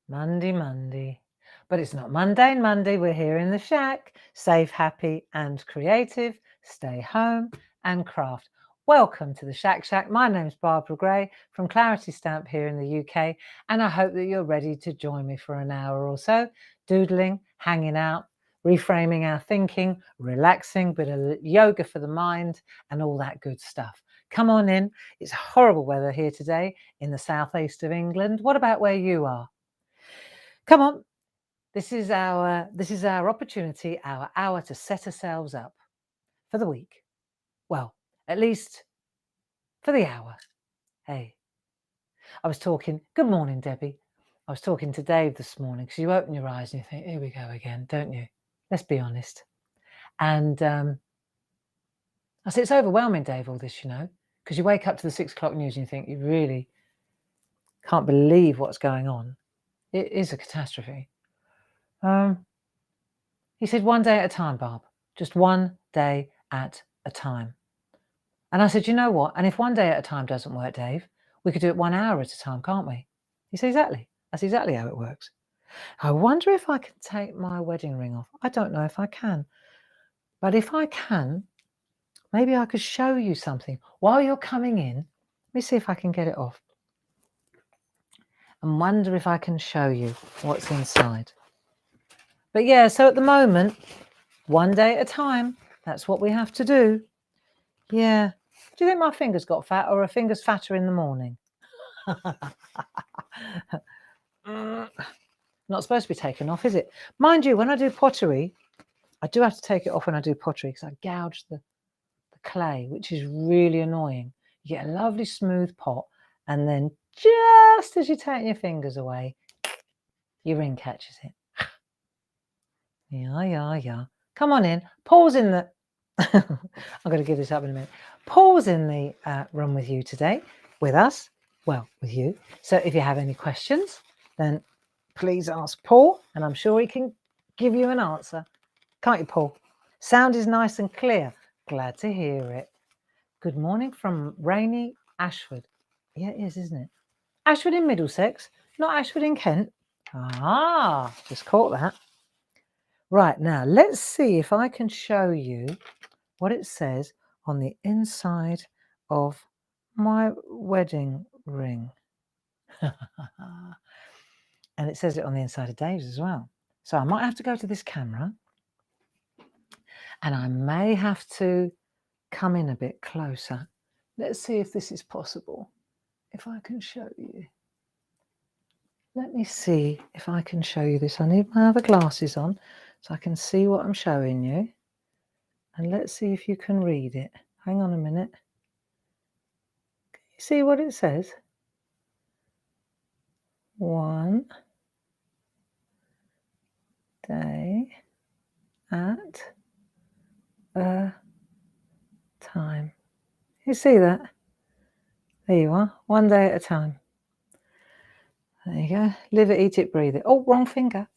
Monday. But it's not mundane Monday. We're here in the shack, safe, happy and creative. Stay home and craft. Welcome to the SHAC Shack. My name's Barbara Gray from Clarity Stamp here in the UK, and I hope that you're ready to join me for an hour or so, doodling, hanging out, reframing our thinking, relaxing, bit of yoga for the mind and all that good stuff. Come on in. It's horrible weather here today in the southeast of England. What about where you are? Come on. This is our opportunity, our hour to set ourselves up for the week. Well, at least for the hour. Hey, good morning, Debbie. I was talking to Dave this morning because you open your eyes and you think, here we go again, don't you? Let's be honest. And I said, it's overwhelming, Dave, all this, because you wake up to the 6 o'clock news and you think you really can't believe what's going on. It is a catastrophe. He said, one day at a time, Barb, just one day at a time. And I said, you know what? And if one day at a time doesn't work, Dave, we could do it 1 hour at a time, can't we? He said, exactly. That's exactly how it works. I wonder if I can take my wedding ring off. I don't know if I can. But if I can, maybe I could show you something while you're coming in. Let me see if I can get it off. And wonder if I can show you what's inside. But yeah, so at the moment, one day at a time, that's what we have to do. Yeah. Do you think my fingers got fat or are fingers fatter in the morning? Not supposed to be taken off, is it? Mind you, when I do pottery, I do have to take it off when I do pottery because I gouge the clay, which is really annoying. You get a lovely smooth pot and then just as you're taking your fingers away, your ring catches it. Yeah. Come on in. Paul's in the... I'm going to give this up in a minute. Paul's in the room with you today, with us. Well, with you. So if you have any questions, then please ask Paul, and I'm sure he can give you an answer. Can't you, Paul? Sound is nice and clear. Glad to hear it. Good morning from rainy Ashford. Yeah, it is, isn't it? Ashford in Middlesex, not Ashford in Kent. Ah, just caught that. Right, now let's see if I can show you what it says on the inside of my wedding ring. And it says it on the inside of Dave's as well. So I might have to go to this camera and I may have to come in a bit closer. Let's see if this is possible. If I can show you. Let me see if I can show you this. I need my other glasses on so I can see what I'm showing you. And let's see if you can read it. Hang on a minute. Can you see what it says? One day at a time. You see that? There you are. One day at a time. There you go. Live it, eat it, breathe it. Oh, wrong finger.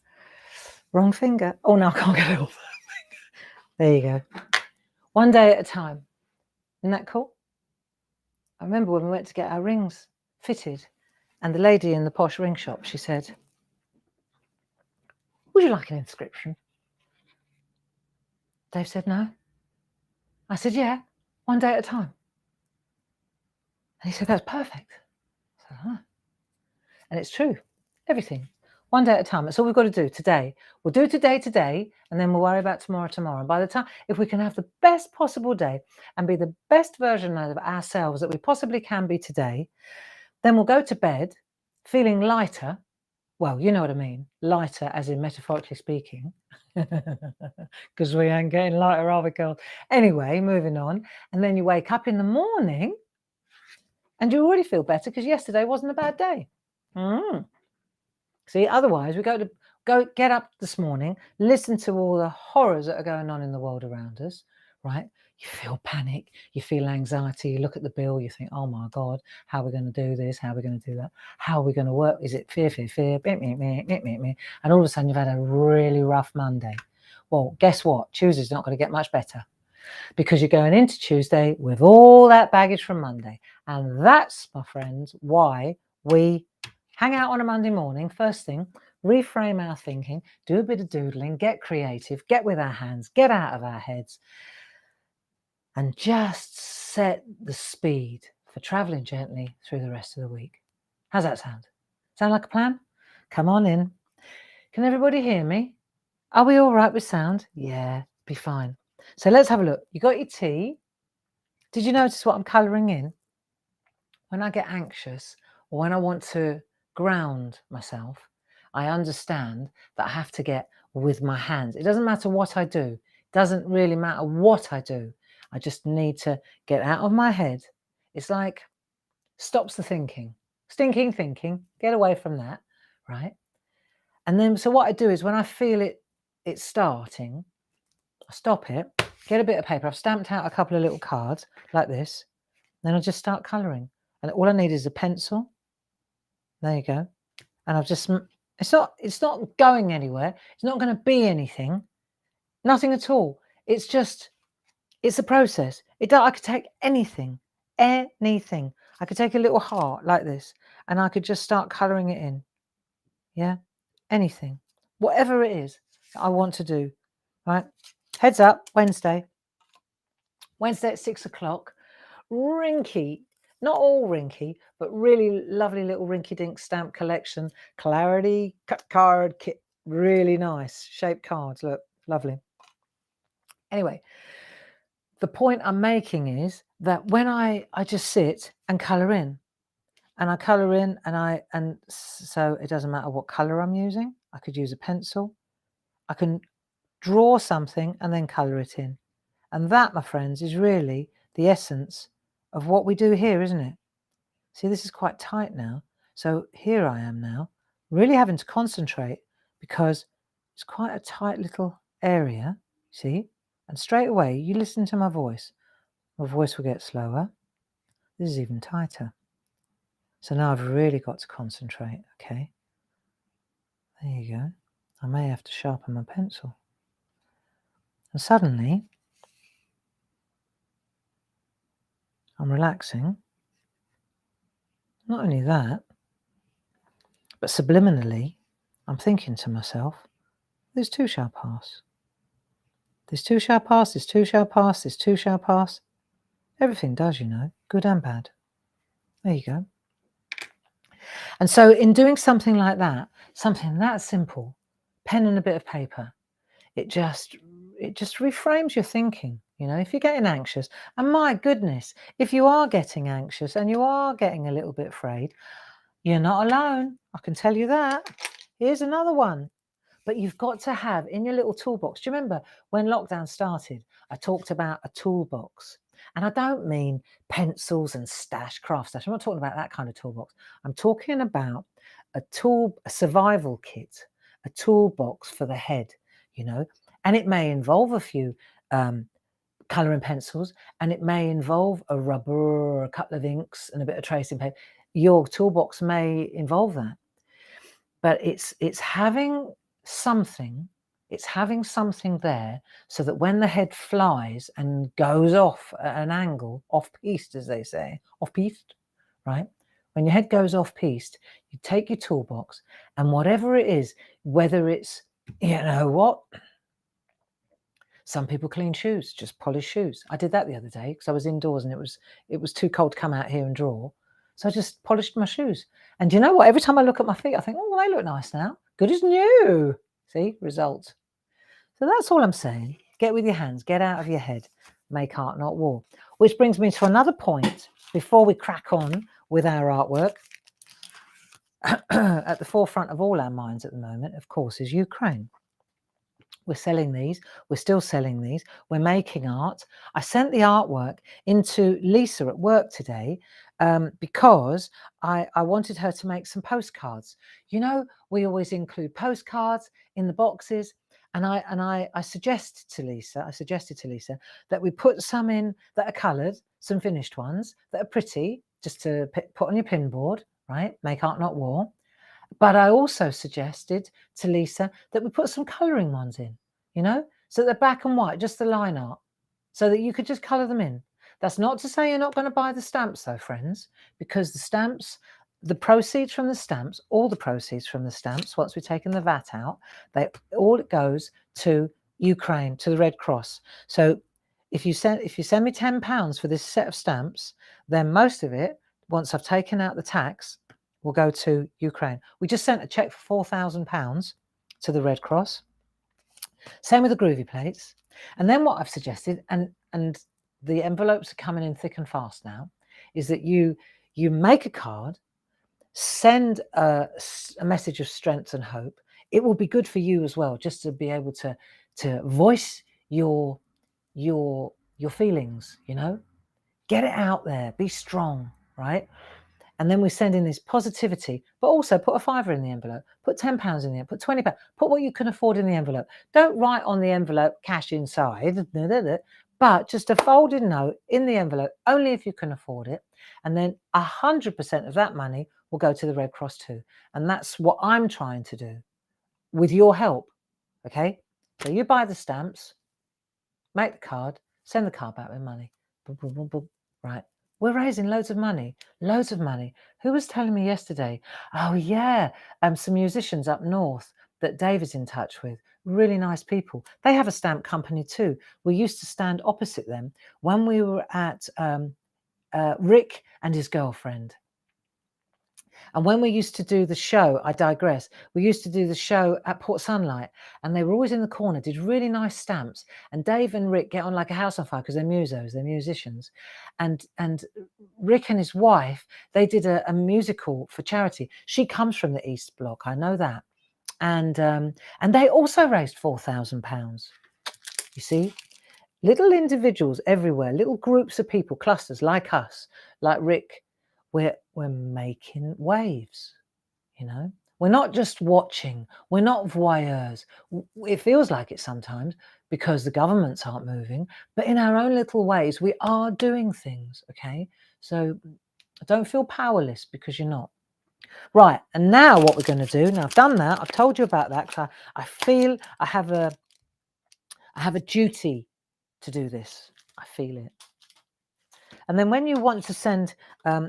Wrong finger. Oh, no, I can't get it off. There you go. One day at a time. Isn't that cool? I remember when we went to get our rings fitted and the lady in the posh ring shop, she said, would you like an inscription? Dave said, no. I said, yeah, one day at a time. And he said, that's perfect. I said, huh. And it's true. Everything. One day at a time. That's all we've got to do today. We'll do today, and then we'll worry about tomorrow. And by the time, if we can have the best possible day and be the best version of ourselves that we possibly can be today, then we'll go to bed feeling lighter. Well, you know what I mean. Lighter as in metaphorically speaking. Because we ain't getting lighter, are we, girls? Anyway, moving on. And then you wake up in the morning and you already feel better because yesterday wasn't a bad day. See, otherwise we get up this morning, listen to all the horrors that are going on in the world around us, right? You feel panic, you feel anxiety, you look at the bill, you think, oh my God, how are we going to do this? How are we going to do that? How are we going to work? Is it fear? And all of a sudden you've had a really rough Monday. Well, guess what? Tuesday's not going to get much better because you're going into Tuesday with all that baggage from Monday. And that's, my friends, why we Hang out on a Monday morning, first thing, reframe our thinking, do a bit of doodling, get creative, get with our hands, get out of our heads, and just set the speed for traveling gently through the rest of the week. How's that sound? Sound like a plan? Come on in. Can everybody hear me? Are we all right with sound? Yeah, be fine. So let's have a look. You got your tea. Did you notice what I'm colouring in? When I get anxious or when I want to ground myself, I understand that I have to get with my hands. It doesn't matter what I do. It doesn't really matter what I do. I just need to get out of my head. It's like stops the thinking. Stinking thinking. Get away from that, right? And then, so what I do is when I feel it's starting, I stop it, get a bit of paper. I've stamped out a couple of little cards like this. Then I just start colouring. And all I need is a pencil. There you go. And I've just, it's not going anywhere. It's not going to be anything. Nothing at all. It's just, it's a process. I could take anything. I could take a little heart like this and I could just start colouring it in. Yeah. Anything. Whatever it is that I want to do. Right. Heads up, Wednesday at 6 o'clock. Rinky, not all rinky, but really lovely little rinky dink stamp collection. Clarity cut card kit. Really nice shaped cards. Look, lovely. Anyway, the point I'm making is that when I just sit and colour in, and I colour in, and so it doesn't matter what colour I'm using. I could use a pencil. I can draw something and then colour it in. And that, my friends, is really the essence of what we do here, isn't it? See, this is quite tight now. So here I am now, really having to concentrate because it's quite a tight little area, see? And straight away, you listen to my voice. My voice will get slower. This is even tighter. So now I've really got to concentrate, okay? There you go. I may have to sharpen my pencil. And suddenly, I'm relaxing. Not only that, but subliminally, I'm thinking to myself, this too shall pass. This too shall pass, this too shall pass, this too shall pass. Everything does, you know, good and bad. There you go. And so in doing something like that, something that simple, pen and a bit of paper, it just reframes your thinking. You know, if you're getting anxious, and my goodness, if you are getting anxious and you are getting a little bit afraid, you're not alone. I can tell you that. Here's another one. But you've got to have in your little toolbox. Do you remember when lockdown started, I talked about a toolbox? And I don't mean pencils and craft stash. I'm not talking about that kind of toolbox. I'm talking about a survival kit, a toolbox for the head, you know, and it may involve a few colouring pencils, and it may involve a rubber, a couple of inks and a bit of tracing paper. Your toolbox may involve that. But it's having something, there so that when the head flies and goes off at an angle, off-piste, as they say, off-piste, right? When your head goes off-piste, you take your toolbox and whatever it is, whether it's, you know what, some people clean shoes, just polish shoes. I did that the other day because I was indoors and it was too cold to come out here and draw. So I just polished my shoes. And you know what? Every time I look at my feet, I think, oh, well, they look nice now. Good as new. See, results. So that's all I'm saying. Get with your hands. Get out of your head. Make art, not war. Which brings me to another point before we crack on with our artwork. At the forefront of all our minds at the moment, of course, is Ukraine. We're selling these. We're still selling these. We're making art. I sent the artwork into Lisa at work today because I wanted her to make some postcards. You know, we always include postcards in the boxes. And I suggested to Lisa that we put some in that are coloured, some finished ones that are pretty, just to put on your pin board, right? Make art, not war. But I also suggested to Lisa that we put some colouring ones in, you know, so they're black and white, just the line art, so that you could just colour them in. That's not to say you're not going to buy the stamps though, friends, because the stamps, the proceeds from the stamps, all the proceeds from the stamps, once we've taken the VAT out, all it goes to Ukraine, to the Red Cross. So if you send me £10 for this set of stamps, then most of it, once I've taken out the tax, will go to Ukraine. We just sent a cheque for £4,000 to the Red Cross. Same with the groovy plates. And then what I've suggested, and the envelopes are coming in thick and fast now, is that you make a card, send a message of strength and hope. It will be good for you as well, just to be able to voice your feelings, you know, get it out there, be strong, right? And then we send in this positivity, but also put a £5 in the envelope, put £10 in the envelope, put £20, put what you can afford in the envelope. Don't write on the envelope cash inside, but just a folded note in the envelope, only if you can afford it. And then 100% of that money will go to the Red Cross too. And that's what I'm trying to do with your help. Okay, so you buy the stamps, make the card, send the card back with money. Boom, boom, boom, boom. Right. We're raising loads of money. Who was telling me yesterday? Oh, yeah, some musicians up north that Dave is in touch with. Really nice people. They have a stamp company too. We used to stand opposite them when we were at Rick and his girlfriend. And when we used to do the show, I digress, we used to do the show at Port Sunlight, and they were always in the corner, did really nice stamps. And Dave and Rick get on like a house on fire because they're musos, they're musicians. And Rick and his wife, they did a musical for charity. She comes from the East Bloc, I know that. And they also raised £4,000. You see? Little individuals everywhere, little groups of people, clusters like us, like Rick. We're making waves, you know. We're not just watching. We're not voyeurs. It feels like it sometimes because the governments aren't moving, but in our own little ways, we are doing things, okay? So don't feel powerless because you're not. Right, and now what we're going to do, now I've done that, I've told you about that because I feel I have a duty to do this. I feel it. And then when you want to send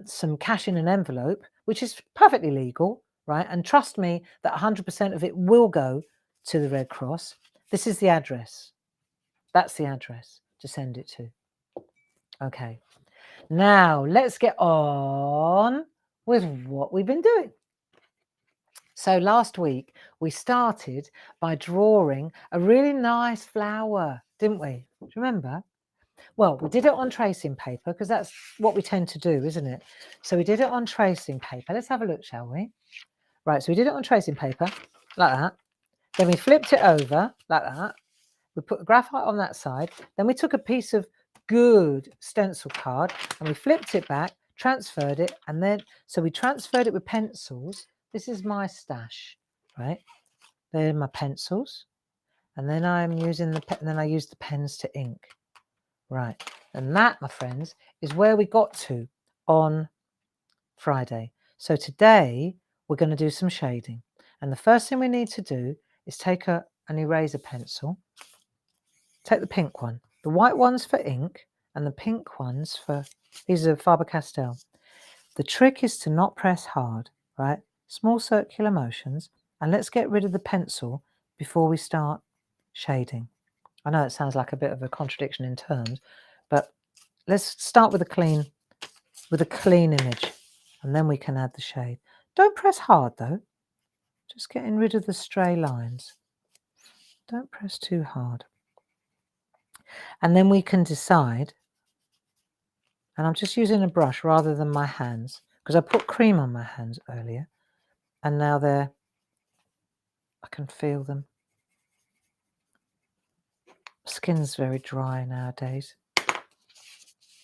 some cash in an envelope, which is perfectly legal, right? And trust me that 100% of it will go to the Red Cross. This is the address. That's the address to send it to. Okay. Now let's get on with what we've been doing. So last week we started by drawing a really nice flower, didn't we? Do you remember? Well, we did it on tracing paper because that's what we tend to do, isn't it? So we did it on tracing paper. Let's have a look, shall we? Right, so we did it on tracing paper like that. Then we flipped it over like that. We put the graphite on that side. Then we took a piece of good stencil card and we flipped it back, transferred it, and then, so we transferred it with pencils. This is my stash, right? They're my pencils. And then I'm using I use the pens to ink. Right, and that, my friends, is where we got to on Friday. So today we're going to do some shading. And the first thing we need to do is take an eraser pencil. Take the pink one. The white one's for ink and the pink one's for, these are Faber-Castell. The trick is to not press hard, right? Small circular motions. And let's get rid of the pencil before we start shading. I know it sounds like a bit of a contradiction in terms, but let's start with a clean image, and then we can add the shade. Don't press hard though, just getting rid of the stray lines. Don't press too hard. And then we can decide, and I'm just using a brush rather than my hands, because I put cream on my hands earlier, and now I can feel them. Skin's very dry nowadays.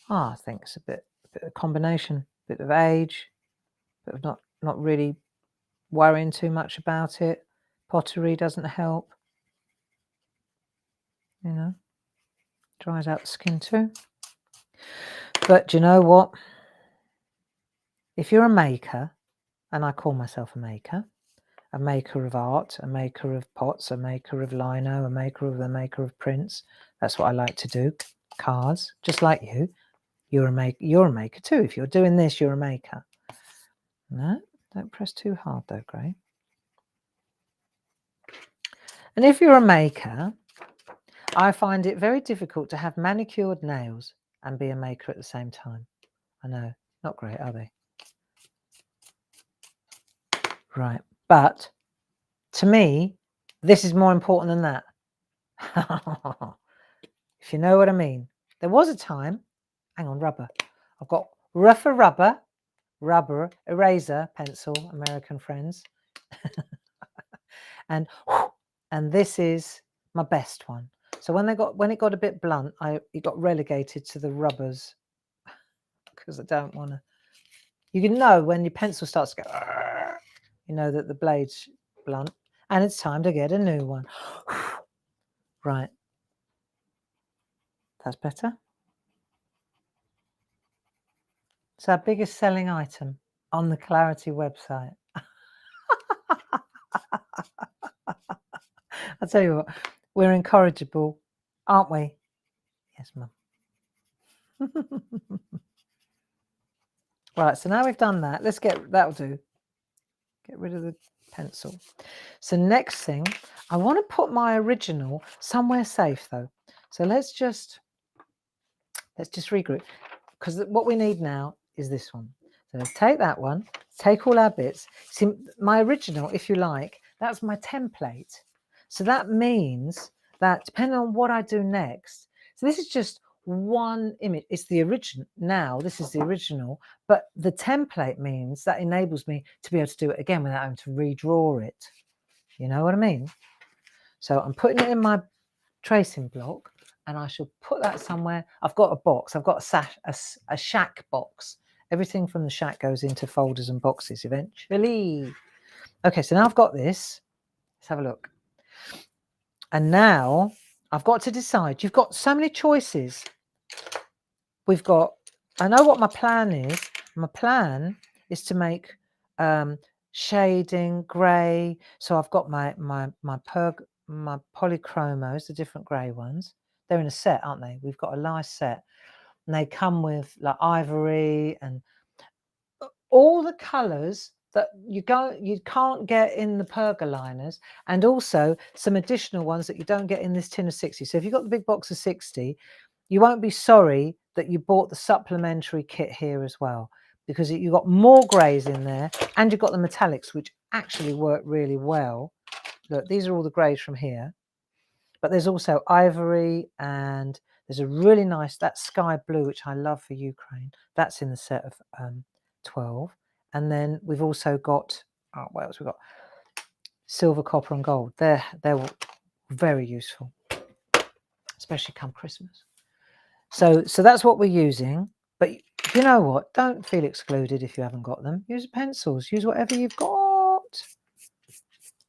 I think it's a bit of combination, bit of age, bit of not really worrying too much about it. Pottery doesn't help, you know, dries out the skin too. But do you know what? If you're a maker, and I call myself a maker of art, a maker of pots, a maker of lino, a maker of prints. That's what I like to do. Cards, just like you. You're a maker too. If you're doing this, you're a maker. No, don't press too hard though, Gray. And if you're a maker, I find it very difficult to have manicured nails and be a maker at the same time. I know, not great, are they? Right, but to me, this is more important than that. If you know what I mean. There was a time, hang on, rubber. I've got rougher rubber, eraser, pencil, American friends. and this is my best one. So when it got a bit blunt, it got relegated to the rubbers because I don't want to. You can know when your pencil starts to go, you know that the blade's blunt, and it's time to get a new one. Right, that's better. It's our biggest selling item on the Clarity website. I'll tell you what, we're incorrigible, aren't we? Yes, Mum. Right, so now we've done that. That'll do. Get rid of the pencil. So next thing, I want to put my original somewhere safe though. So let's just regroup, because what we need now is this one. So let's take that one, take all our bits. See, my original, if you like, that's my template. So that means that depending on what I do next, so this is just one image. It's the original. Now this is the original, but the template means that enables me to be able to do it again without having to redraw it. You know what I mean? So I'm putting it in my tracing block, and I shall put that somewhere. I've got a box. I've got a SHAC box. Everything from the SHAC goes into folders and boxes eventually. Okay, so now I've got this. Let's have a look. And now I've got to decide. You've got so many choices. I know what my plan is. My plan is to make shading grey. So I've got my polychromos, the different grey ones. They're in a set, aren't they? We've got a nice set. And they come with like ivory and all the colours that you can't get in the pergoliners, and also some additional ones that you don't get in this tin of 60. So if you've got the big box of 60, you won't be sorry that you bought the supplementary kit here as well, because you've got more greys in there and you've got the metallics, which actually work really well. Look, these are all the greys from here, but there's also ivory, and there's a really nice, that sky blue, which I love for Ukraine. That's in the set of 12. And then we've also got, what else we've got? Silver, copper and gold. They're very useful, especially come Christmas. So that's what we're using. But you know what? Don't feel excluded if you haven't got them. Use pencils. Use whatever you've got.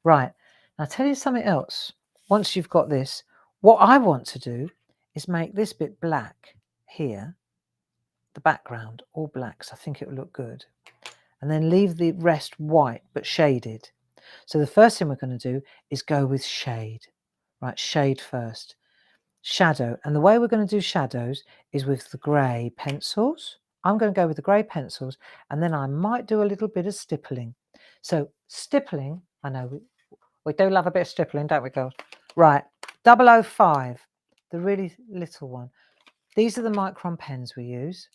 Right. Now I'll tell you something else. Once you've got this, what I want to do is make this bit black here, the background, all black, so I think it will look good. And then leave the rest white, but shaded. So the first thing we're going to do is go with shade. Right, shade first. Shadow. And the way we're going to do shadows is with the grey pencils. I'm going to go with the grey pencils, and then I might do a little bit of stippling. So stippling, I know we do love a bit of stippling, don't we, girls? Right, 005, the really little one. These are the micron pens we use.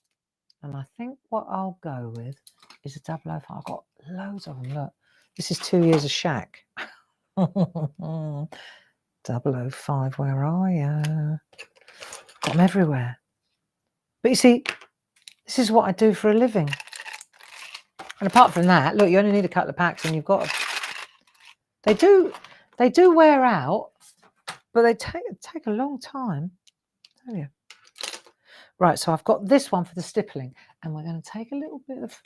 And I think what I'll go with is a 005. I've got loads of them. Look, this is 2 years of SHAC. 005, where are you? Got them everywhere. But you see, this is what I do for a living. And apart from that, look, you only need a couple of packs and you've got. They do wear out, but they take a long time. Tell you. Right, so I've got this one for the stippling, and we're going to take a little bit of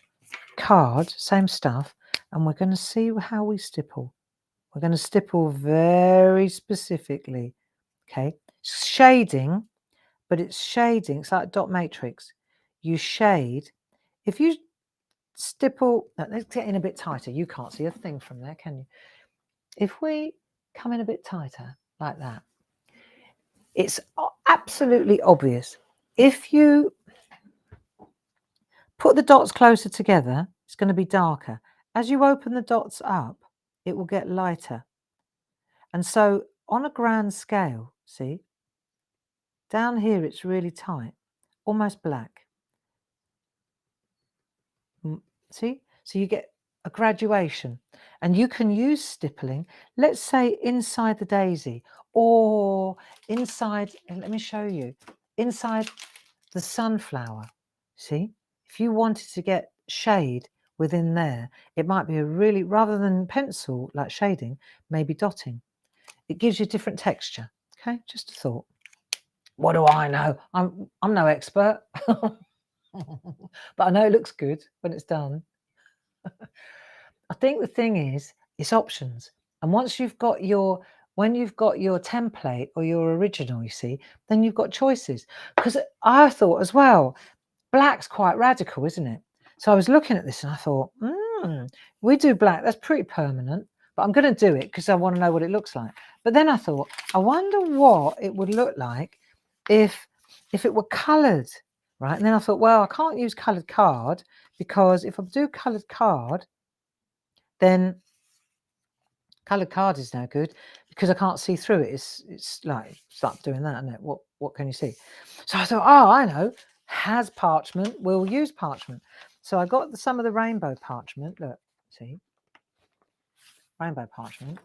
card, same stuff, and we're going to see how we stipple. We're going to stipple very specifically, okay? Shading, but it's shading. It's like dot matrix. You shade. If you stipple, let's get in a bit tighter. You can't see a thing from there, can you? If we come in a bit tighter, like that, it's absolutely obvious. If you put the dots closer together, it's going to be darker. As you open the dots up, it will get lighter. And so on a grand scale, see, down here it's really tight, almost black. See? So you get a graduation, and you can use stippling, let's say inside the daisy or inside, let me show you, inside the sunflower. See? If you wanted to get shade within there, it might be a really, rather than pencil like shading, maybe dotting. It gives you different texture. Okay, just a thought. What do I know? I'm no expert. But I know it looks good when it's done. I think the thing is, it's options. And once you've got your, when you've got your template or your original, you see, then you've got choices. Because I thought as well, black's quite radical, isn't it? So I was looking at this and I thought, we do black, that's pretty permanent, but I'm going to do it because I want to know what it looks like. But then I thought, I wonder what it would look like if it were coloured, right? And then I thought, well, I can't use coloured card because if I do coloured card, then coloured card is no good because I can't see through it. It's like, stop doing that, isn't it? What can you see? So I thought, oh, I know, has parchment, we'll use parchment. So I got some of the rainbow parchment. Look, see, rainbow parchment.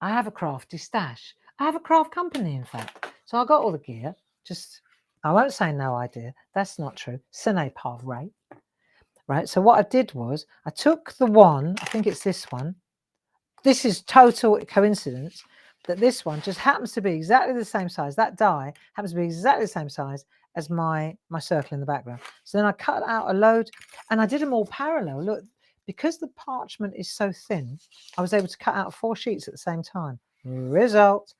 I have a crafty stash. I have a craft company, in fact. So I got all the gear. Just, I won't say no idea. That's not true. Ce n'est pas vrai. Right. So what I did was I took the one, I think it's this one. This is total coincidence that this one just happens to be exactly the same size. That die happens to be exactly the same size as my circle in the background. So then I cut out a load and I did them all parallel. Look, because the parchment is so thin, I was able to cut out 4 sheets at the same time. Result.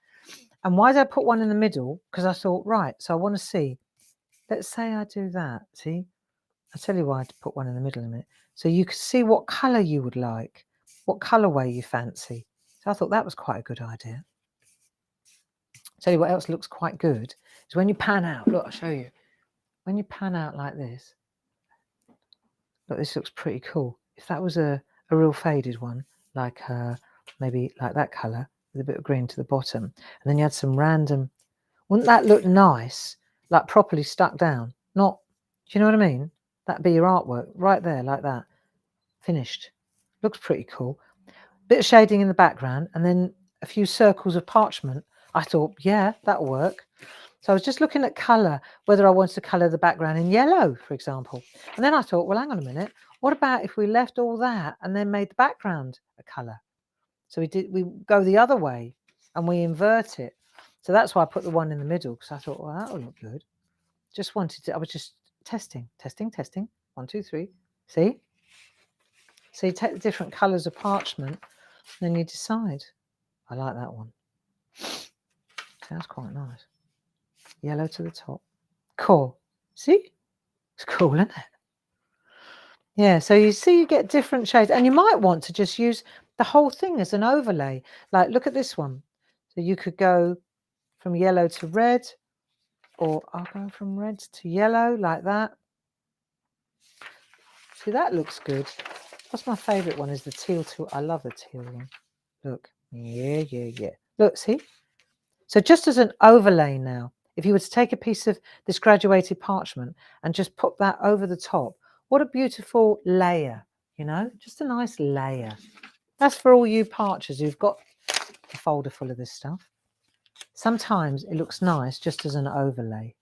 And why did I put one in the middle? Because I thought, right, so I want to see. Let's say I do that. See? I'll tell you why I put one in the middle in a minute. So you can see what colour you would like, what colourway you fancy. So I thought that was quite a good idea. Tell you what else looks quite good is when you pan out. Look, I'll show you. When you pan out like this, look, this looks pretty cool. If that was a real faded one, like maybe like that colour with a bit of green to the bottom, and then you had some random, wouldn't that look nice? Like properly stuck down, not, do you know what I mean? That'd be your artwork right there, like that. Finished. Looks pretty cool. Bit of shading in the background and then a few circles of parchment. I thought, yeah, that'll work. So I was just looking at colour, whether I wanted to colour the background in yellow, for example. And then I thought, well, hang on a minute. What about if we left all that and then made the background a colour? So we go the other way and we invert it. So that's why I put the one in the middle, because I thought, well, that'll look good. Just wanted to, I was just testing. 1, 2, 3. See? So you take the different colours of parchment, then you decide. I like that one. Sounds quite nice. Yellow to the top. Cool. See? It's cool, isn't it? Yeah, so you see you get different shades. And you might want to just use the whole thing as an overlay. Like, look at this one. So you could go from yellow to red, or I'll go from red to yellow, like that. See, that looks good. What's my favourite one is the teal. I love the teal one. Look. Yeah. Look, see? So just as an overlay now, if you were to take a piece of this graduated parchment and just put that over the top, what a beautiful layer, you know, just a nice layer. That's for all you parchers who've got a folder full of this stuff. Sometimes it looks nice just as an overlay.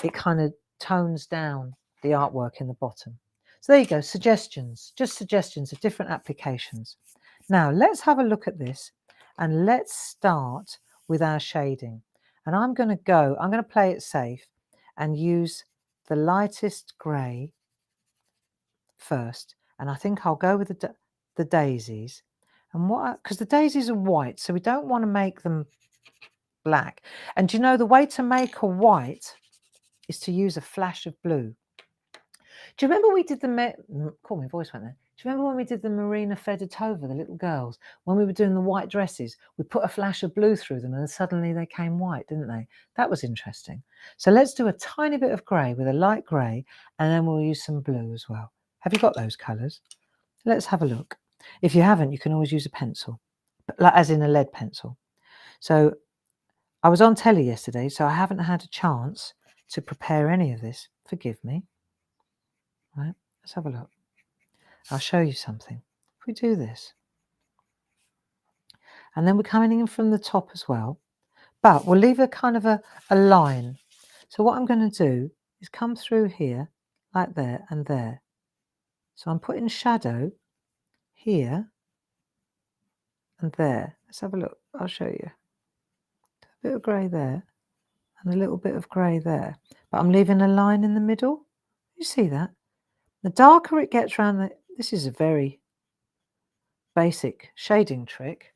It kind of tones down the artwork in the bottom. So there you go, suggestions, just suggestions of different applications. Now let's have a look at this and let's start with our shading. And I'm going to play it safe and use the lightest grey first. And I think I'll go with the daisies. And because the daisies are white, so we don't want to make them black. And do you know the way to make a white is to use a flash of blue. Do you remember we did call my voice went there. Do you remember when we did the Marina Fedotova, the little girls, when we were doing the white dresses, we put a flash of blue through them and suddenly they came white, didn't they? That was interesting. So let's do a tiny bit of grey with a light grey and then we'll use some blue as well. Have you got those colours? Let's have a look. If you haven't, you can always use a pencil, as in a lead pencil. So I was on telly yesterday, so I haven't had a chance to prepare any of this. Forgive me. Right, let's have a look. I'll show you something. If we do this, and then we're coming in from the top as well, but we'll leave a kind of a line. So what I'm going to do is come through here, like there and there. So I'm putting shadow here and there. Let's have a look. I'll show you. A bit of grey there and a little bit of grey there. But I'm leaving a line in the middle. You see that? The darker it gets around this is a very basic shading trick.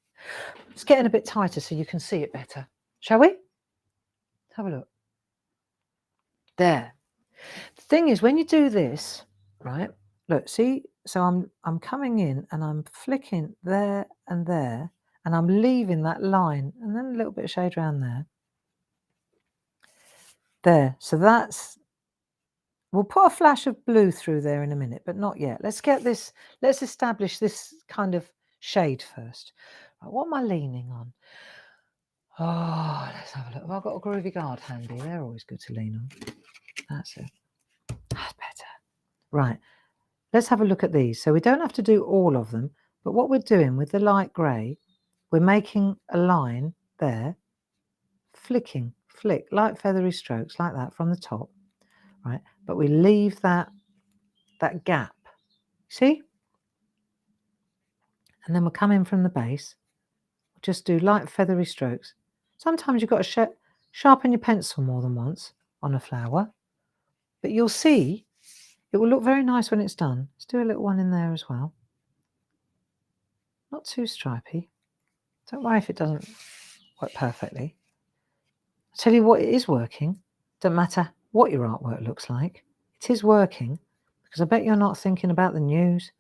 It's getting a bit tighter so you can see it better. Shall we? Let's have a look. There. The thing is, when you do this, right? Look, see? So I'm coming in and I'm flicking there, and I'm leaving that line, and then a little bit of shade around there. There. So that's. We'll put a flash of blue through there in a minute, but not yet. Let's get this. Let's establish this kind of shade first. Right, what am I leaning on? Oh, let's have a look. Have I got a groovy guard handy? They're always good to lean on. That's it. That's better. Right. Let's have a look at these. So we don't have to do all of them, but what we're doing with the light grey, we're making a line there, flick, light feathery strokes like that from the top, right? But we leave that gap, see? And then we'll come in from the base, we'll just do light feathery strokes. Sometimes you've got to sharpen your pencil more than once on a flower, but you'll see it will look very nice when it's done. Let's do a little one in there as well. Not too stripy. Don't worry if it doesn't work perfectly. I'll tell you what, it is working. Don't matter what your artwork looks like. It is working because I bet you're not thinking about the news.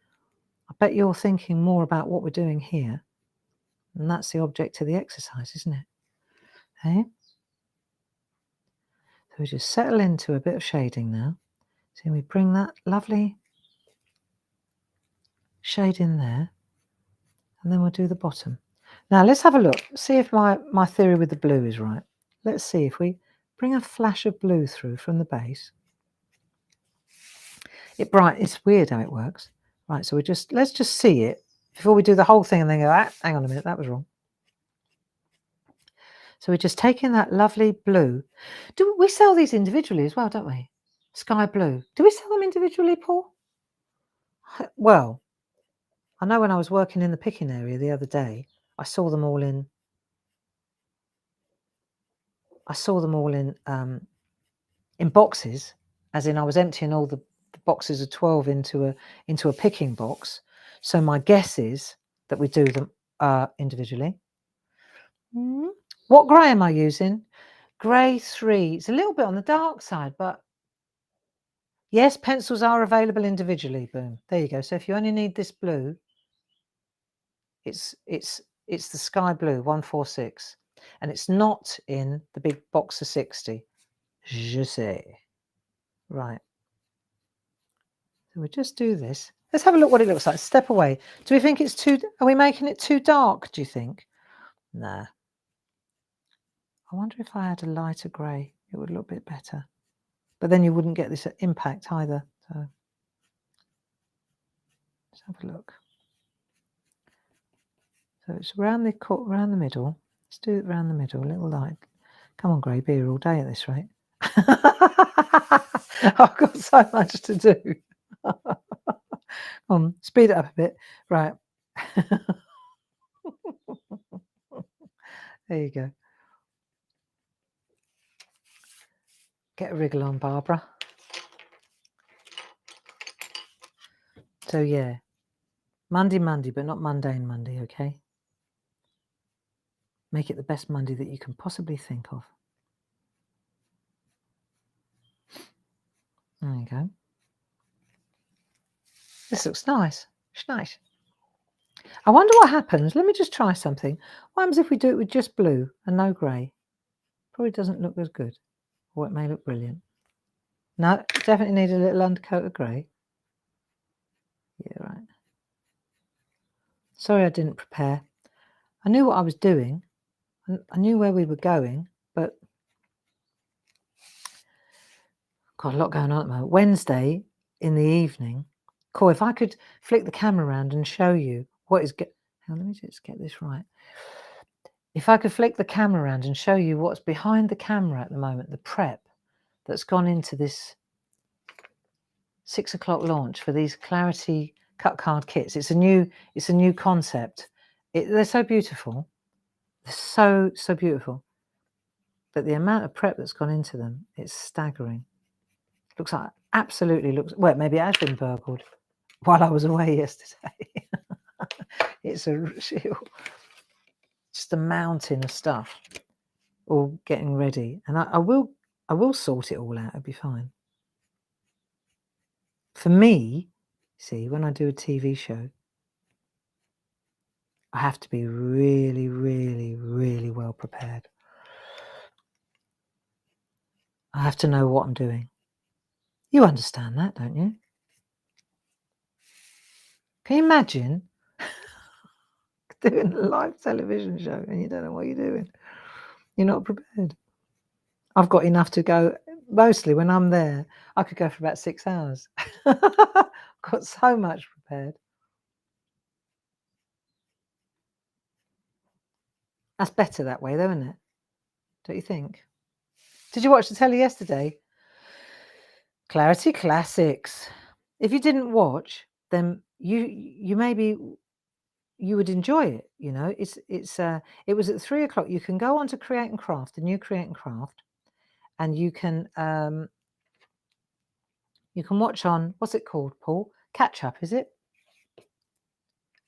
I bet you're thinking more about what we're doing here. And that's the object of the exercise, isn't it? Okay? So we just settle into a bit of shading now. So we bring that lovely shade in there. And then we'll do the bottom. Now let's have a look. See if my theory with the blue is right. Let's see if we bring a flash of blue through from the base. It's weird how it works. Right, so let's just see it before we do the whole thing and then go, hang on a minute, that was wrong. So we're just taking that lovely blue. Do we sell these individually as well, don't we? Sky blue. Do we sell them individually, Paul? Well, I know when I was working in the picking area the other day, I saw them all in boxes, as in I was emptying all the boxes of 12 into a picking box. So my guess is that we do them individually. What grey am I using? Grey 3. It's a little bit on the dark side, but yes, pencils are available individually. Boom. There you go. So if you only need this blue, it's the sky blue 146, and it's not in the big box of 60. Je sais. Right. So we'll just do this. Let's have a look what it looks like. Step away. Do we think it's too... Are we making it too dark, do you think? Nah. I wonder if I had a lighter grey, it would look a bit better. But then you wouldn't get this impact either. So let's have a look. So it's around the middle. Let's do it around the middle, a little light. Come on, grey, be here all day at this rate. I've got so much to do. Speed it up a bit. Right. There you go. Get a wriggle on, Barbara. So yeah, Monday, but not mundane Monday, okay? Make it the best Monday that you can possibly think of. There you go. This looks nice. It's nice. I wonder what happens. Let me just try something. What happens if we do it with just blue and no grey? Probably doesn't look as good. Or it may look brilliant. No, definitely need a little undercoat of grey. Yeah, right. Sorry I didn't prepare. I knew what I was doing. I knew where we were going, but got a lot going on at the moment. Wednesday in the evening. Cool, if I could flick the camera around and show you what is let me just get this right. If I could flick the camera around and show you what's behind the camera at the moment, the prep that's gone into this 6 o'clock launch for these Clarity cut card kits. It's a new concept. They're so beautiful. They're so beautiful. But the amount of prep that's gone into them, it's staggering. Looks like, absolutely looks, well, maybe it has been burgled while I was away yesterday. It's just a mountain of stuff all getting ready. And I will sort it all out. It'll be fine. For me, see, when I do a TV show, I have to be really, really, really well prepared. I have to know what I'm doing. You understand that, don't you? Can you imagine doing a live television show and you don't know what you're doing? You're not prepared. I've got enough to go. Mostly when I'm there, I could go for about 6 hours. Got so much prepared. That's better that way, though, isn't it? Don't you think? Did you watch the telly yesterday? Clarity Classics. If you didn't watch, then you maybe you would enjoy it. You know, it was at 3 o'clock. You can go on to Create and Craft, the new Create and Craft, and you can watch on, what's it called, Paul? Catch Up, is it?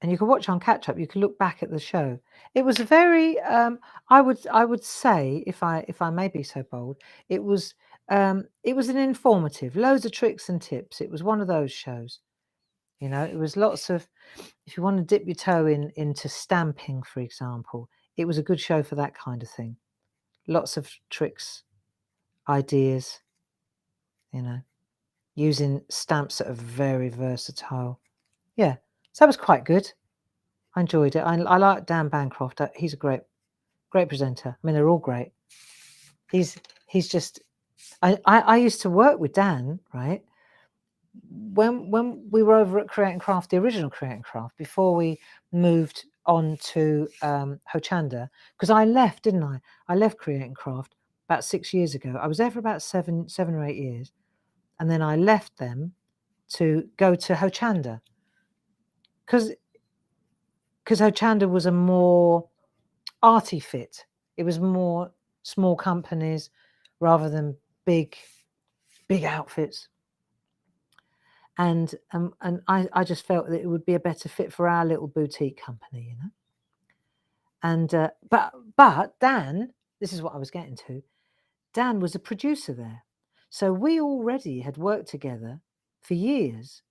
And you can watch on Catch Up. You can look back at the show. It was very, I would say, if I may be so bold, it was an informative, loads of tricks and tips. It was one of those shows. You know, it was lots of, if you want to dip your toe into stamping, for example, it was a good show for that kind of thing. Lots of tricks, ideas, you know, using stamps that are very versatile. Yeah, so that was quite good. I enjoyed it. I like Dan Bancroft. He's a great presenter. I mean, they're all great. He's just. I used to work with Dan, right? When we were over at Create and Craft, the original Create and Craft, before we moved on to Hochanda, because I left, didn't I? I left Create and Craft about 6 years ago. I was there for about seven or 8 years, and then I left them to go to Hochanda because Hochanda was a more arty fit. It was more small companies rather than big outfits. And I just felt that it would be a better fit for our little boutique company, you know. And but Dan, this is what I was getting to. Dan was a producer there, so we already had worked together for years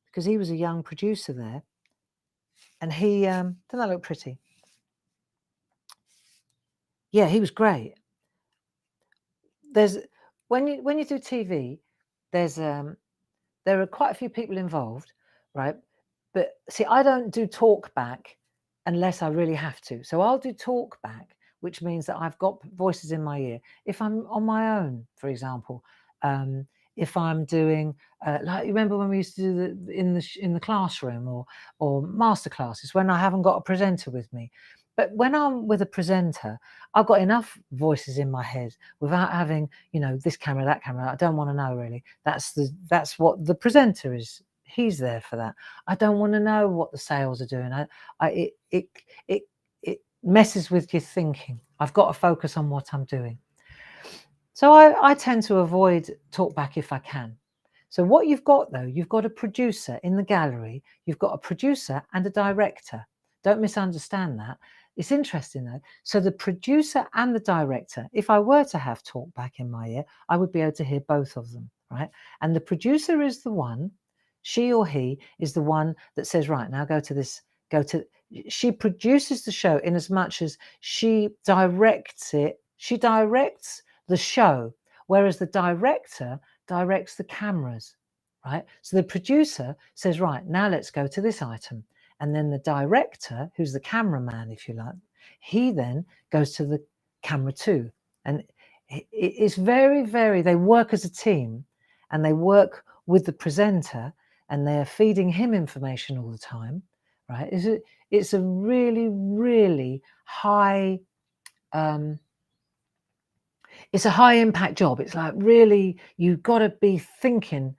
because he was a young producer there, and he doesn't that look pretty? Yeah, he was great. There's when you do TV, there's there are quite a few people involved, right? But see, I don't do talk back unless I really have to. So I'll do talk back, which means that I've got voices in my ear. If I'm on my own, for example, if I'm doing like, you remember when we used to do in the classroom or master classes when I haven't got a presenter with me. But when I'm with a presenter, I've got enough voices in my head without having, you know, this camera, that camera. I don't want to know really. That's what the presenter is. He's there for that. I don't want to know what the sales are doing. It messes with your thinking. I've got to focus on what I'm doing. So I tend to avoid talkback if I can. So what you've got though, you've got a producer in the gallery. You've got a producer and a director. Don't misunderstand that. It's interesting though. So the producer and the director, if I were to have talkback in my ear, I would be able to hear both of them, right? And the producer is the one, she or he is the one that says, right, now go to this, she produces the show in as much as she directs it. She directs the show, whereas the director directs the cameras. right? So the producer says, right, now let's go to this item. And then the director, who's the cameraman, if you like, he then goes to the camera 2. And it's very, they work as a team, and they work with the presenter, and they're feeding him information all the time, right? It's a really high, it's a high impact job. It's like, really, you've got to be thinking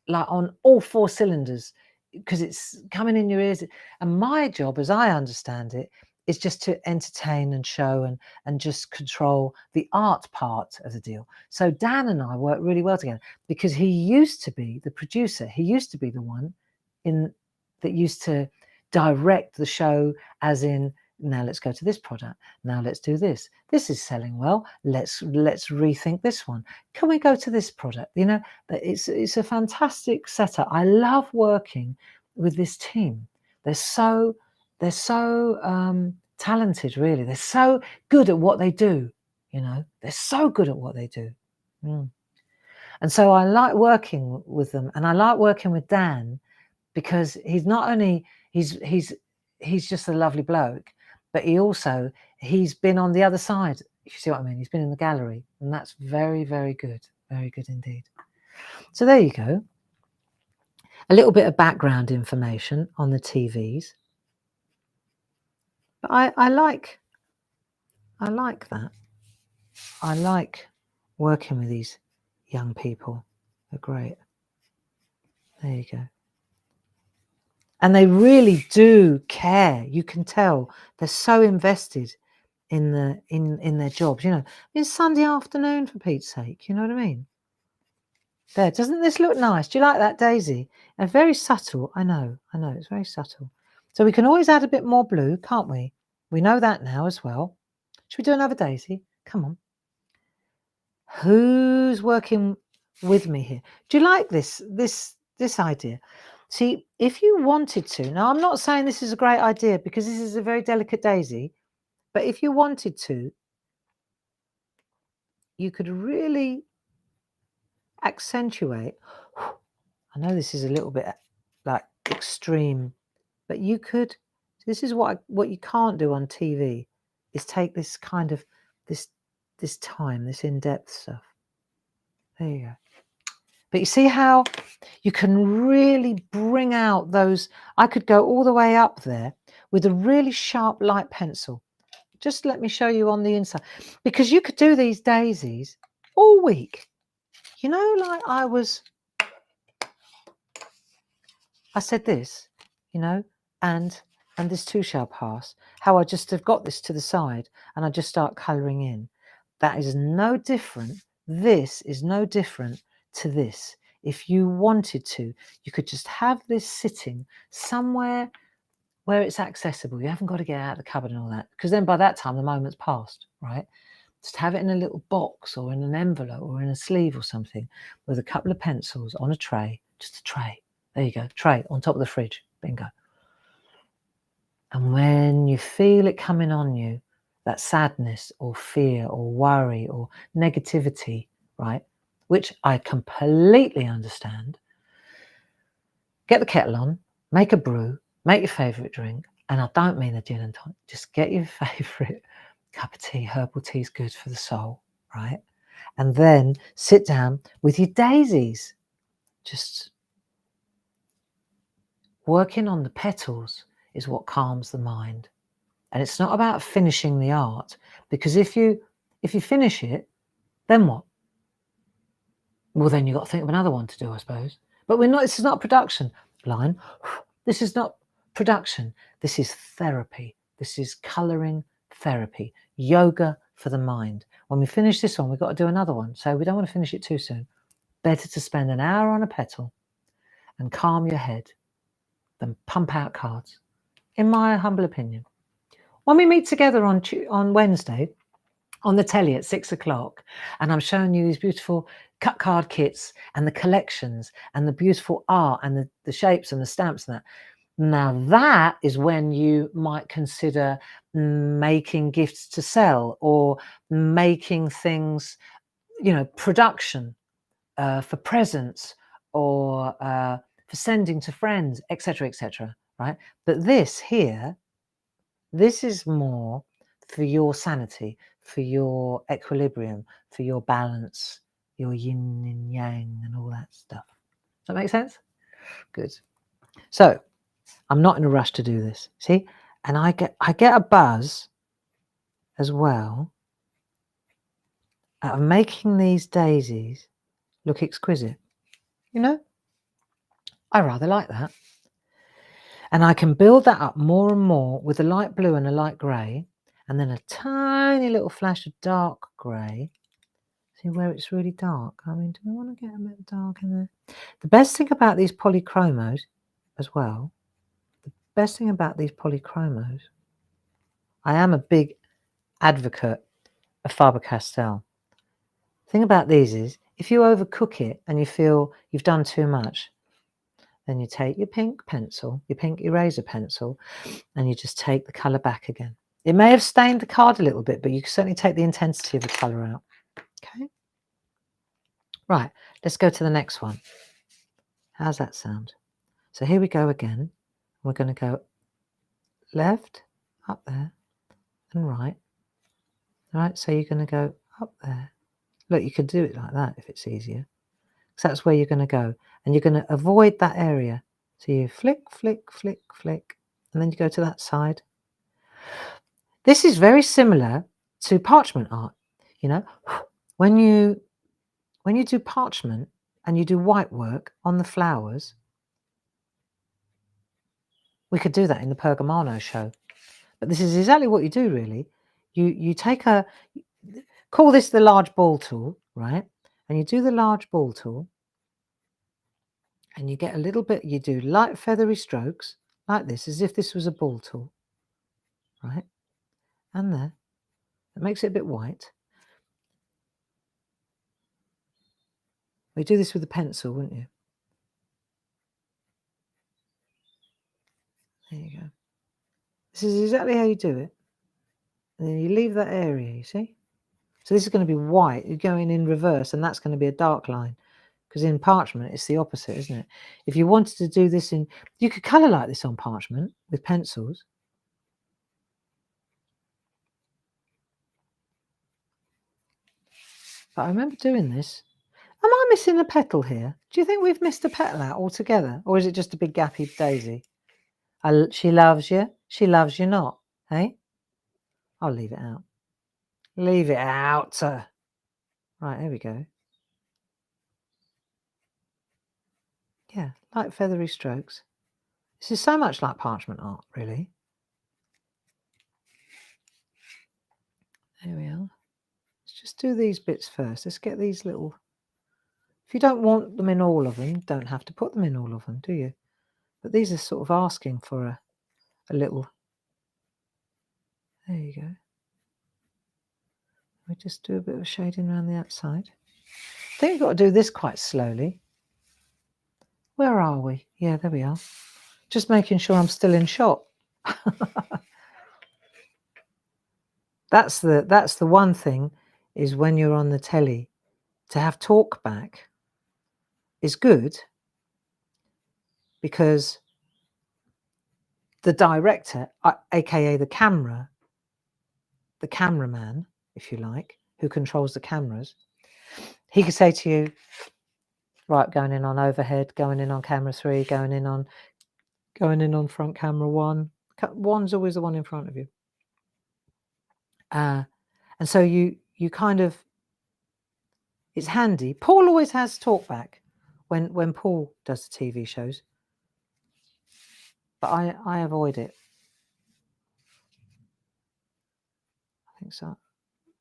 like on all 4 cylinders, because it's coming in your ears. And my job, as I understand it, is just to entertain and show and just control the art part of the deal. So Dan and I work really well together, because he used to be the producer. He used to be the one that used to direct the show, as in, now let's go to this product. Now let's do this. This is selling well. Let's rethink this one. Can we go to this product? You know, it's a fantastic setup. I love working with this team. They're so talented, really. They're so good at what they do. You know, they're so good at what they do. And so I like working with them, and I like working with Dan, because he's not only he's just a lovely bloke, but he's been on the other side. You see what I mean? He's been in the gallery, and that's very good, very good indeed. So there you go. A little bit of background information on the TVs. But I like that. I like working with these young people. They're great. There you go. And they really do care. You can tell they're so invested in their jobs. You know, it's Sunday afternoon, for Pete's sake. You know what I mean? There, doesn't this look nice? Do you like that daisy? And very subtle. I know, it's very subtle. So we can always add a bit more blue, can't we? We know that now as well. Should we do another daisy? Come on. Who's working with me here? Do you like this idea? See, if you wanted to, now I'm not saying this is a great idea, because this is a very delicate daisy, but if you wanted to, you could really accentuate. I know this is a little bit like extreme, but you could, this is what you can't do on TV, is take this kind of, this time, this in-depth stuff. There you go. But you see how you can really bring out those. I could go all the way up there with a really sharp light pencil. Just let me show you on the inside, because you could do these daisies all week. You know, like I said this, you know, and this too shall pass. How I just have got this to the side and I just start colouring in. That is no different. This is no different to this. If you wanted to, you could just have this sitting somewhere where it's accessible. You haven't got to get out of the cupboard and all that, because then by that time the moment's passed, right? Just have it in a little box or in an envelope or in a sleeve or something, with a couple of pencils on a tray, just a tray. There you go, tray on top of the fridge, bingo. And when you feel it coming on you, that sadness or fear or worry or negativity, right, which I completely understand, get the kettle on, make a brew, make your favourite drink, and I don't mean a gin and tonic, just get your favourite cup of tea. Herbal tea is good for the soul, right? And then sit down with your daisies, just working on the petals is what calms the mind. And it's not about finishing the art, because if you finish it, then what? Well, then you've got to think of another one to do, I suppose. But this is not production line. This is not production. This is therapy. This is colouring therapy, yoga for the mind. When we finish this one, we've got to do another one. So we don't want to finish it too soon. Better to spend an hour on a petal and calm your head than pump out cards, in my humble opinion. When we meet together on Wednesday on the telly at 6 o'clock, and I'm showing you these beautiful cut card kits and the collections and the beautiful art and the shapes and the stamps and that. Now that is when you might consider making gifts to sell, or making things, you know, production for presents, or for sending to friends, etc., right? But this here, this is more for your sanity, for your equilibrium, for your balance, your yin and yang and all that stuff. Does that make sense? Good. So I'm not in a rush to do this, see? And I get a buzz as well out of making these daisies look exquisite. You know, I rather like that. And I can build that up more and more with a light blue and a light grey, and then a tiny little flash of dark grey. See where it's really dark? I mean, do we want to get a bit dark in there? The best thing about these polychromos as well, I am a big advocate of Faber-Castell. The thing about these is, if you overcook it and you feel you've done too much, then you take your pink pencil, your pink eraser pencil, and you just take the colour back again. It may have stained the card a little bit, but you can certainly take the intensity of the colour out. Okay. Right, let's go to the next one. How's that sound? So here we go again. We're going to go left, up there, and right. All right, so you're going to go up there. Look, you can do it like that if it's easier. So that's where you're going to go. And you're going to avoid that area. So you flick, flick, flick, flick, and then you go to that side. This is very similar to parchment art. You know, when you do parchment and you do white work on the flowers, we could do that in the Pergamano show. But this is exactly what you do, really. You take call this the large ball tool, right? And you do the large ball tool, and you get a little bit, you do light feathery strokes, like this, as if this was a ball tool, right? And there. That makes it a bit white. We do this with a pencil, wouldn't you? There you go. This is exactly how you do it. And then you leave that area, you see? So this is going to be white. You're going in reverse, and that's going to be a dark line. Because in parchment, it's the opposite, isn't it? If you wanted to do this you could colour like this on parchment with pencils. But I remember doing this. Am I missing a petal here? Do you think we've missed a petal out altogether? Or is it just a big gappy daisy? She loves you. She loves you not. Hey? I'll leave it out. Leave it out. Right, here we go. Yeah, light feathery strokes. This is so much like parchment art, really. There we are. Let's just do these bits first. Let's get these little... If you don't want them in all of them, you don't have to put them in all of them, do you? But these are sort of asking for a little... There you go. We just do a bit of shading around the outside. I think we've got to do this quite slowly. Where are we? Yeah, there we are. Just making sure I'm still in shot. That's the one thing, is when you're on the telly, to have talk back is good, because the director, aka the cameraman, if you like, who controls the cameras, he could say to you, right, going in on overhead, going in on camera 3, going in on front camera 1. 1's always the one in front of you. And so you kind of, it's handy. Paul always has talk back when Paul does the TV shows, but I avoid it. I think so,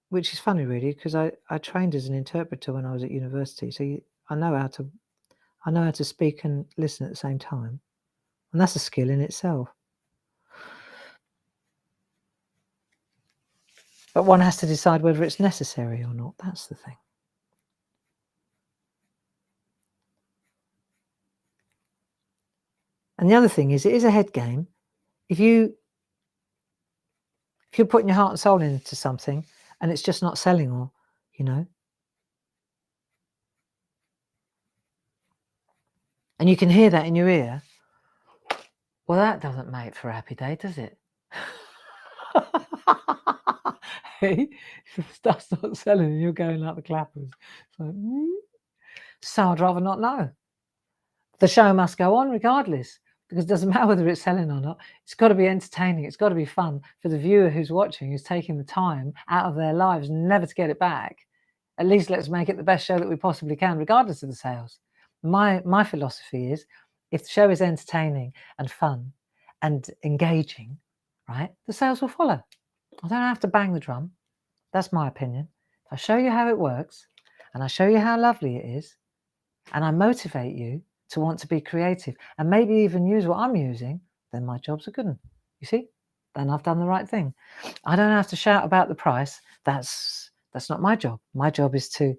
which is funny, really, because I trained as an interpreter when I was at university, so I know how to speak and listen at the same time, and that's a skill in itself. But one has to decide whether it's necessary or not. That's the thing. And the other thing is, it is a head game. If you're putting your heart and soul into something and it's just not selling, or, you know, and you can hear that in your ear, well, that doesn't make for a happy day, does it? Hey, stuff's not selling and you're going like the clappers. So I'd rather not know. The show must go on regardless, because it doesn't matter whether it's selling or not. It's got to be entertaining. It's got to be fun for the viewer who's watching, who's taking the time out of their lives never to get it back. At least let's make it the best show that we possibly can, regardless of the sales. My philosophy is, if the show is entertaining and fun and engaging, right, the sales will follow. I don't have to bang the drum. That's my opinion. If I show you how it works and I show you how lovely it is and I motivate you to want to be creative and maybe even use what I'm using, then my job's a good one. You see? Then I've done the right thing. I don't have to shout about the price. That's not my job. My job is to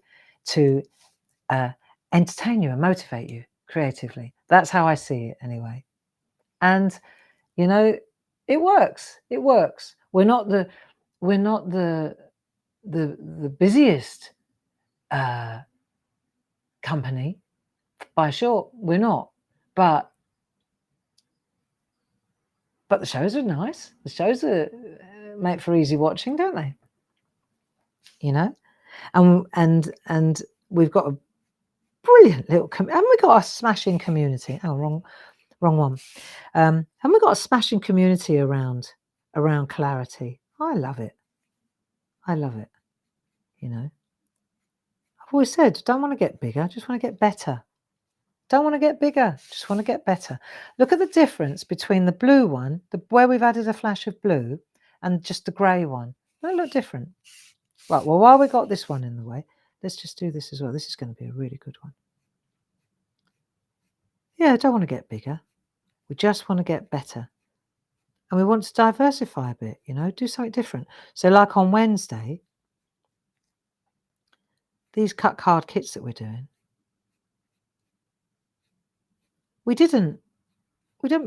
entertain you and motivate you creatively. That's how I see it anyway. And you know, it works. It works. We're not the busiest company by short. We're not, but the shows are nice. The shows are make for easy watching, don't they? You know, and we've got a brilliant little and we've got a smashing community. Oh, wrong one. And we've got a smashing community around clarity. I love it. You know, I've always said, don't want to get bigger, just want to get better. Don't want to get bigger, just want to get better. Look at the difference between the blue one, where we've added a flash of blue, and just the grey one. They look different. Right, well, while we got this one in the way, let's just do this as well. This is going to be a really good one. Yeah, I don't want to get bigger. We just want to get better. And we want to diversify a bit, you know, do something different. So like on Wednesday, these cut card kits that we're doing, we didn't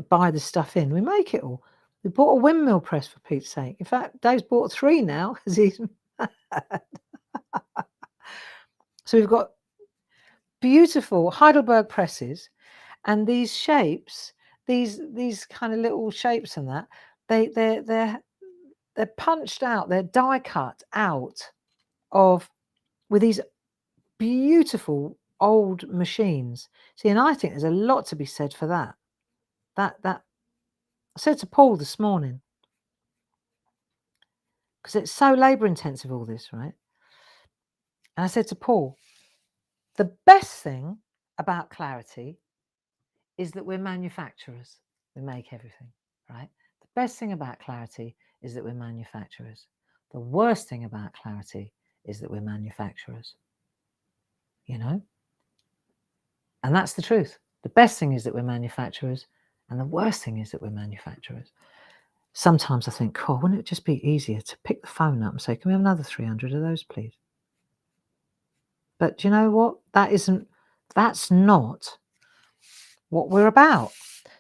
buy the stuff in, we make it all. We bought a windmill press, for Pete's sake. In fact, Dave's bought 3 now because he's so we've got beautiful Heidelberg presses, and these shapes, these kind of little shapes and that, they're punched out, they're die cut out of with these beautiful old machines. See, and I think there's a lot to be said for that. That I said to Paul this morning, because it's so labour intensive, all this, right? And I said to Paul, the best thing about Clarity is that we're manufacturers. We make everything, right? The best thing about Clarity is that we're manufacturers. The worst thing about Clarity is that we're manufacturers, you know? And that's the truth. The best thing is that we're manufacturers, and the worst thing is that we're manufacturers. Sometimes I think, oh, wouldn't it just be easier to pick the phone up and say, can we have another 300 of those, please? But do you know what? That's not what we're about.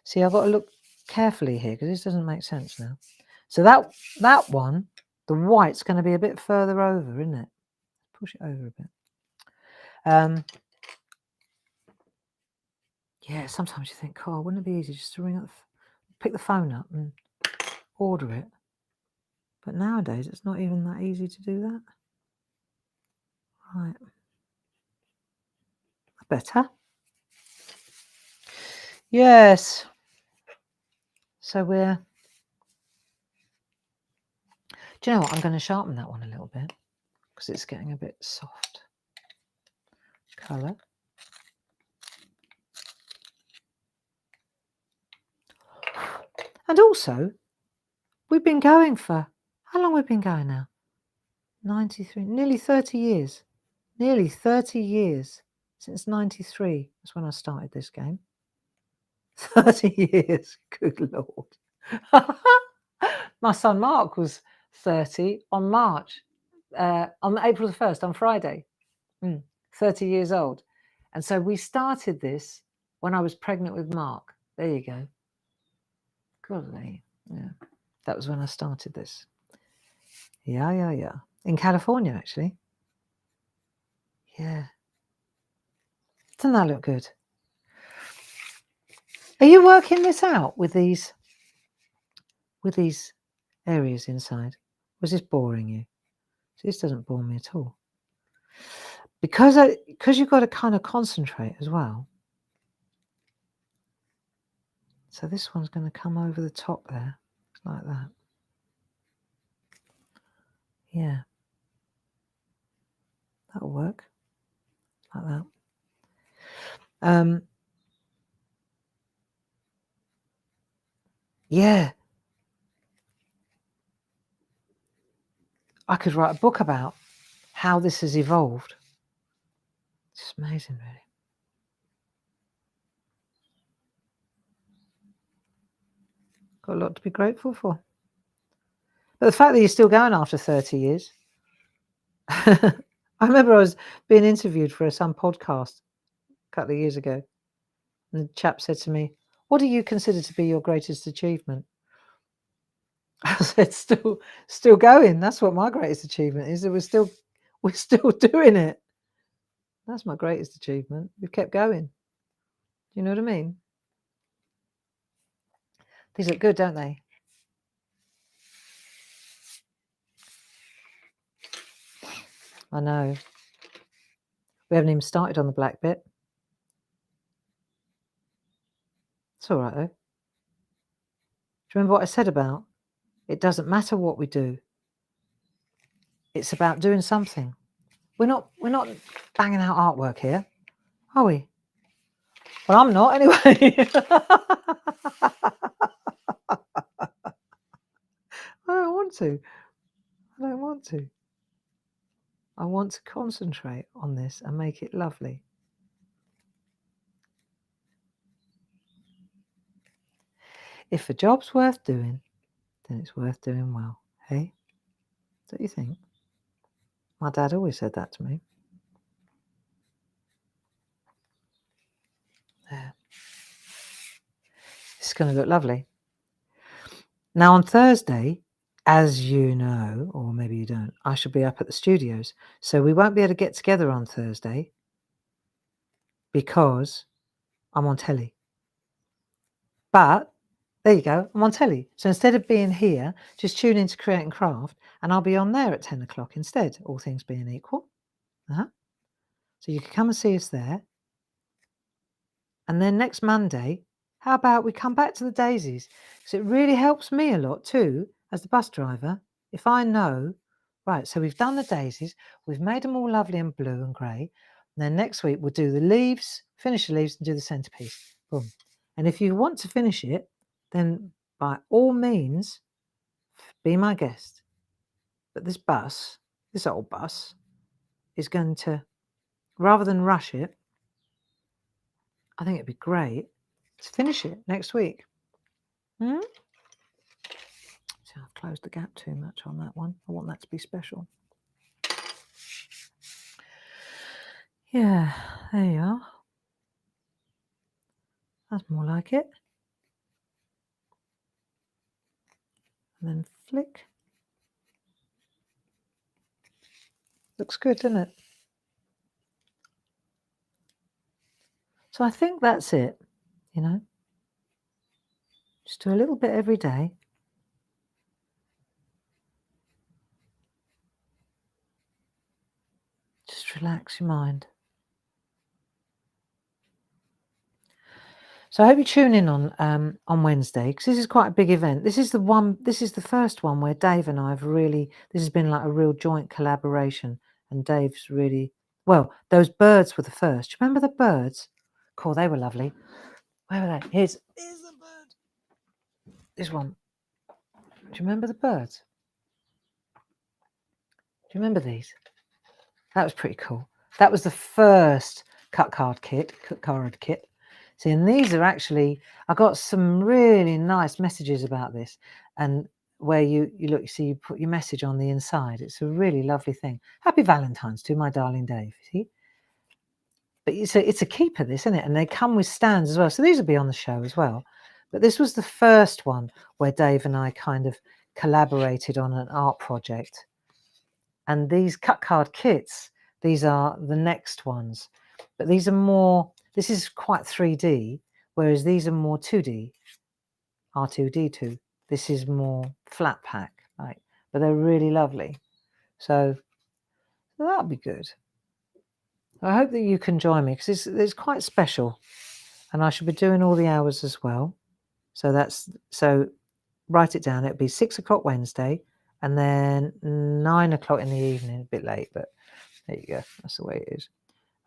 See, I've got to look carefully here because this doesn't make sense now. So that one, the white's going to be a bit further over, isn't it? Push it over a bit. Yeah, sometimes you think, oh, wouldn't it be easy just to ring up, pick the phone up and order it? But nowadays, it's not even that easy to do that. Right. Better. Yes. So we're... Do you know what? I'm going to sharpen that one a little bit because it's getting a bit soft. Colour. And also, we've been going for... How long have we been going now? 93, nearly 30 years. Nearly 30 years. Since 93. That's when I started this game. 30 years. Good Lord. My son Mark was 30 on April the 1st, on Friday. 30 years old. And so we started this when I was pregnant with Mark. There you go. Golly. Yeah. That was when I started this. Yeah. In California, actually. Yeah. Doesn't that look good? Are you working this out with these areas inside? Was this boring you? This doesn't bore me at all. Because you've got to kind of concentrate as well. So this one's going to come over the top there, like that. Yeah. That'll work. Like that. Yeah. I could write a book about how this has evolved. It's amazing, really. Got a lot to be grateful for. But the fact that you're still going after 30 years. I remember I was being interviewed for some podcast a couple of years ago. And the chap said to me, "What do you consider to be your greatest achievement?" I said, still going. That's what my greatest achievement is. That we're still doing it. That's my greatest achievement. We've kept going. You know what I mean? These look good, don't they? I know. We haven't even started on the black bit. It's all right, though. Do you remember what I said about it doesn't matter what we do? It's about doing something. We're not banging out artwork here, are we? Well, I'm not anyway. I don't want to. I want to concentrate on this and make it lovely. If a job's worth doing, then it's worth doing well. Hey? Don't you think? My dad always said that to me. There. It's going to look lovely. Now on Thursday, as you know, or maybe you don't, I shall be up at the studios. So we won't be able to get together on Thursday because I'm on telly. But there you go, I'm on telly. So instead of being here, just tune in to Create and Craft and I'll be on there at 10 o'clock instead, all things being equal. So you can come and see us there. And then next Monday, how about we come back to the daisies? Because it really helps me a lot too, as the bus driver, if I know, right, so we've done the daisies, we've made them all lovely and blue and grey. And then next week we'll do the leaves, finish the leaves and do the centrepiece. Boom. And if you want to finish it, then by all means, be my guest. But this bus, this old bus, is going to, rather than rush it, I think it'd be great to finish it next week. So I've closed the gap too much on that one. I want that to be special. Yeah, there you are. That's more like it. And then flick. Looks good, doesn't it? So I think that's it, you know. Just do a little bit every day. Just relax your mind. So I hope you tune in on Wednesday, because this is quite a big event. This is the first one where Dave and I have really, this has been like a real joint collaboration. And Dave's really, well, those birds were the first. Do you remember the birds? Cool, they were lovely. Where were they? Here's the bird. This one. Do you remember the birds? Do you remember these? That was pretty cool. That was the first cut card kit. See, and these are actually, I got some really nice messages about this, and where you look, you see, you put your message on the inside. It's a really lovely thing. Happy Valentine's to my darling Dave. See, but it's a keeper, this, isn't it? And they come with stands as well. So these will be on the show as well. But this was the first one where Dave and I kind of collaborated on an art project. And these cut card kits, these are the next ones. But these are more, this is quite 3D, whereas these are more 2D, R2D2. This is more flat pack, like, but they're really lovely. So that'll be good. I hope that you can join me because it's quite special, and I should be doing all the hours as well. So write it down. It'll be 6 o'clock Wednesday, and then 9 o'clock in the evening. A bit late, but there you go. That's the way it is.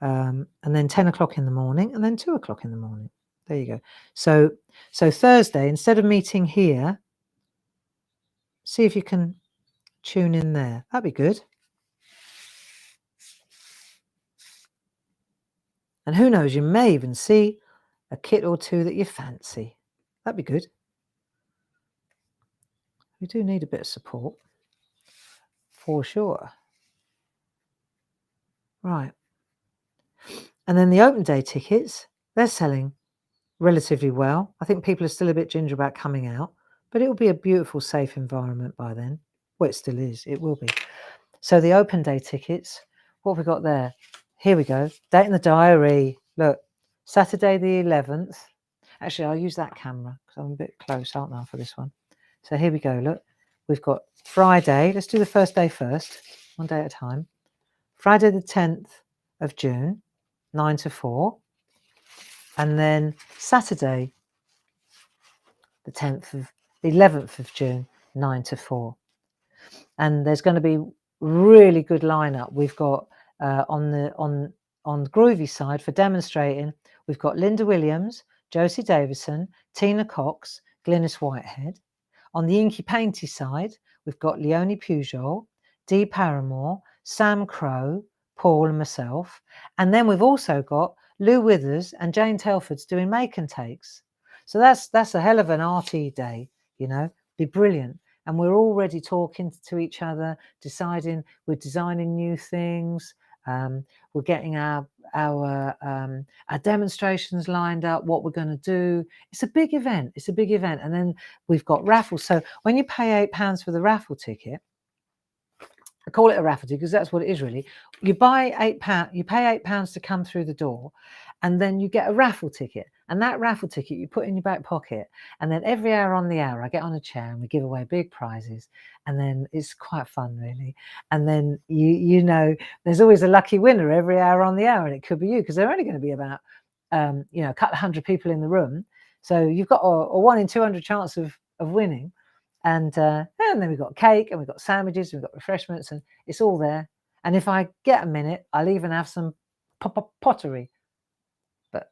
And then 10 o'clock in the morning, and then 2 o'clock in the morning. There you go. So Thursday, instead of meeting here, see if you can tune in there. That'd be good. And who knows, you may even see a kit or two that you fancy. That'd be good. We do need a bit of support, for sure. Right. And then the open day tickets, they're selling relatively well. I think people are still a bit ginger about coming out, but it will be a beautiful, safe environment by then. Well, it still is. It will be. So the open day tickets, what have we got there? Here we go. Date in the diary. Look, Saturday the 11th. Actually, I'll use that camera because I'm a bit close, aren't I, for this one? So here we go. Look, we've got Friday. Let's do the first day first, one day at a time. Friday the 10th of June, 9 to 4. And then Saturday the 11th of June, 9 to 4. And there's going to be really good lineup. We've got on the Groovy side for demonstrating, we've got Linda Williams, Josie Davison, Tina Cox, Glynis Whitehead. On the Inky Painty side, we've got Leonie Pujol, Dee Paramore, Sam Crow, Paul and myself. And then we've also got Lou Withers and Jane Telford's doing make and takes. So that's a hell of an arty day, you know, be brilliant. And we're already talking to each other, deciding we're designing new things. We're getting our demonstrations lined up, what we're going to do. It's a big event. It's a big event. And then we've got raffles. So when you pay £8 for the raffle ticket, I call it a raffle ticket because that's what it is really. You buy £8, you pay £8 to come through the door, and then you get a raffle ticket. And that raffle ticket you put in your back pocket. And then every hour on the hour, I get on a chair and we give away big prizes. And then it's quite fun, really. And then you know, there's always a lucky winner every hour on the hour, and it could be you because there are only going to be about you know, a couple of hundred people in the room. So you've got a 1 in 200 chance of winning. And then we've got cake and we've got sandwiches, we've got refreshments, and it's all there. And if I get a minute, I'll even have some pottery. But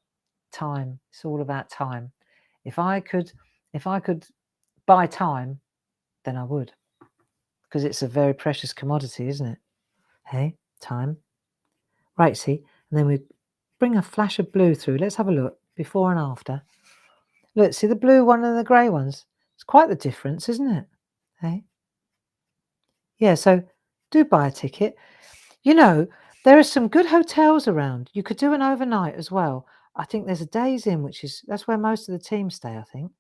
time, it's all about time. If I could buy time, then I would, because it's a very precious commodity, isn't it? Hey, time. Right, see, and then we bring a flash of blue through. Let's have a look before and after. Look, see the blue one and the grey ones. It's quite the difference, isn't it? Hey. Yeah, so do buy a ticket. You know, there are some good hotels around. You could do an overnight as well. I think there's a Days Inn, that's where most of the team stay, I think.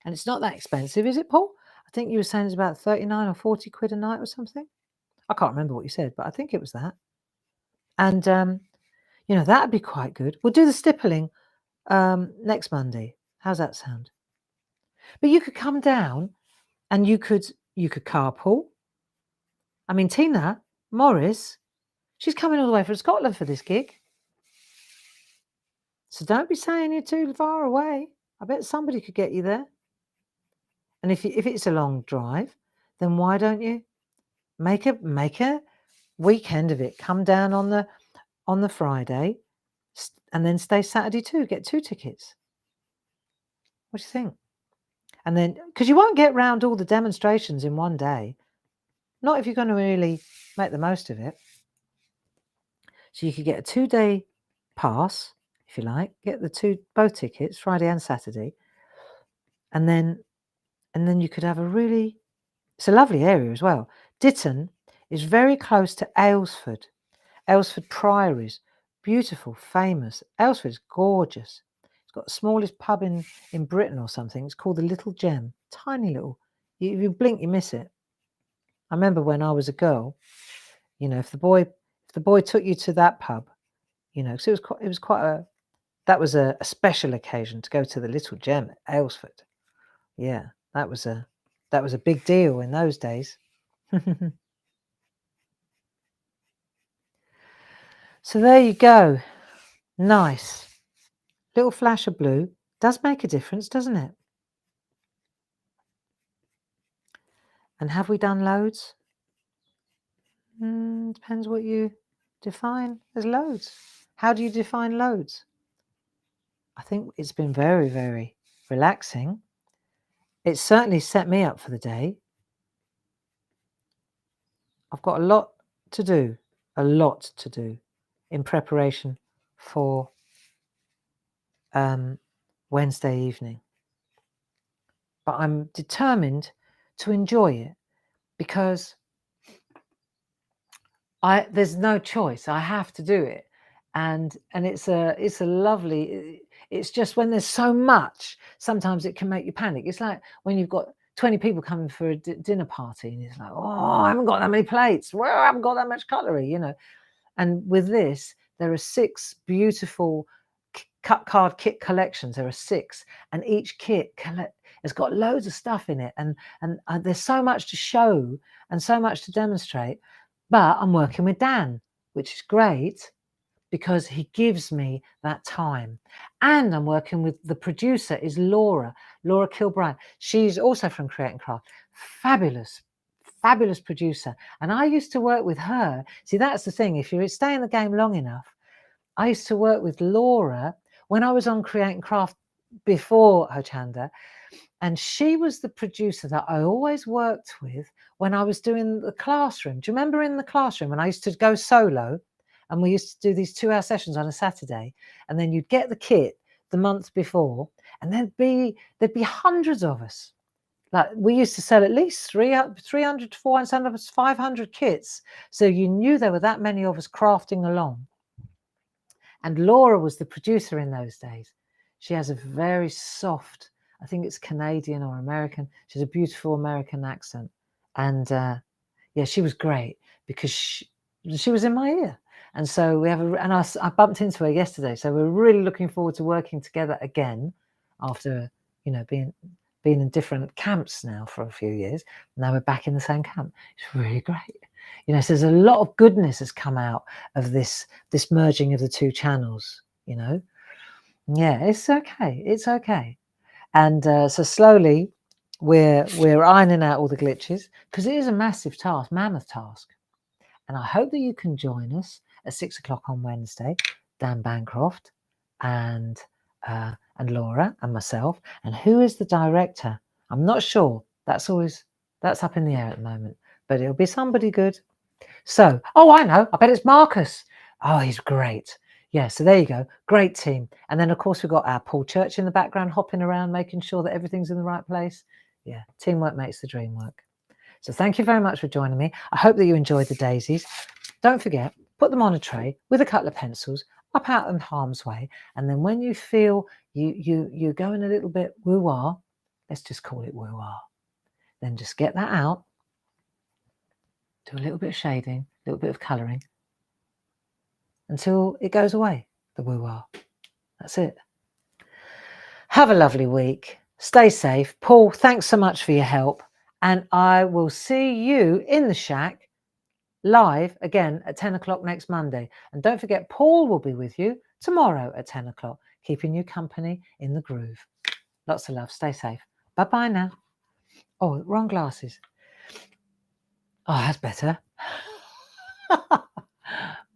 And it's not that expensive, is it, Paul? I think you were saying it's about 39 or 40 quid a night or something. I can't remember what you said, but I think it was that. And, you know, that'd be quite good. We'll do the stippling next Monday. How's that sound? But you could come down and you could carpool. I mean, Tina Morris, she's coming all the way from Scotland for this gig. So don't be saying you're too far away. I bet somebody could get you there. And if it's a long drive, then why don't you make a weekend of it? Come down on the Friday and then stay Saturday too. Get 2 tickets. What do you think? And then, because you won't get round all the demonstrations in one day. Not if you're going to really make the most of it. So you could get a 2-day pass, if you like, get both tickets, Friday and Saturday. And then you could have it's a lovely area as well. Ditton is very close to Aylesford. Aylesford Priories, beautiful, famous. Aylesford is gorgeous. It's got the smallest pub in Britain or something. It's called the Little Gem. Tiny little. If you blink, you miss it. I remember when I was a girl, you know, if the boy took you to that pub, you know, because it was quite That was a special occasion to go to the Little Gem at Aylesford. Yeah, that was a big deal in those days. So there you go. Nice. Little flash of blue does make a difference, doesn't it? And have we done loads? Depends what you define as loads. How do you define loads? I think it's been very, very relaxing. It's certainly set me up for the day. I've got a lot to do in preparation for Wednesday evening. But I'm determined to enjoy it because there's no choice. I have to do it. And it's a lovely, it's just when there's so much, sometimes it can make you panic. It's like when you've got 20 people coming for a dinner party and it's like, oh, I haven't got that many plates. Well, I haven't got that much cutlery, you know. And with this, there are 6 beautiful cut card kit collections. There are 6, and each kit has got loads of stuff in it. And there's so much to show and so much to demonstrate. But I'm working with Dan, which is great because he gives me that time. And I'm working with the producer is Laura Kilbride. She's also from Create and Craft. Fabulous producer. And I used to work with her. See, that's the thing. If you stay in the game long enough, I used to work with Laura when I was on Create and Craft before Hochanda. And she was the producer that I always worked with when I was doing the classroom. Do you remember in the classroom when I used to go solo and we used to do these 2-hour sessions on a Saturday, and then you'd get the kit the month before and there'd be hundreds of us. Like we used to sell at least 300 to 400, sometimes 500 kits. So you knew there were that many of us crafting along. And Laura was the producer in those days. She has a very soft, I think it's Canadian or American. She has a beautiful American accent. And yeah, she was great because she was in my ear. And so we have I bumped into her yesterday. So we're really looking forward to working together again after, you know, being in different camps now for a few years. Now we're back in the same camp. It's really great. You know, so there's a lot of goodness has come out of this merging of the 2 channels, you know. Yeah, it's okay. It's okay. And so slowly we're ironing out all the glitches because it is a massive task, mammoth task. And I hope that you can join us at 6 o'clock on Wednesday, Dan Bancroft and Laura and myself. And who is the director? I'm not sure. That's up in the air at the moment, but it'll be somebody good. So, oh, I know. I bet it's Marcus. Oh, he's great. Yeah, so there you go. Great team. And then, of course, we've got our Paul Church in the background, hopping around, making sure that everything's in the right place. Yeah, teamwork makes the dream work. So thank you very much for joining me. I hope that you enjoyed the daisies. Don't forget, put them on a tray with a couple of pencils up out in harm's way. And then when you feel you're going a little bit woo-wah, let's just call it woo-wah. Then just get that out. Do a little bit of shading, a little bit of colouring until it goes away, the woo-wah. That's it. Have a lovely week. Stay safe. Paul, thanks so much for your help. And I will see you in the shack live again at 10 o'clock next Monday. And don't forget, Paul will be with you tomorrow at 10 o'clock, keeping you company in the groove. Lots of love. Stay safe. Bye-bye now. Oh, wrong glasses. Oh, that's better.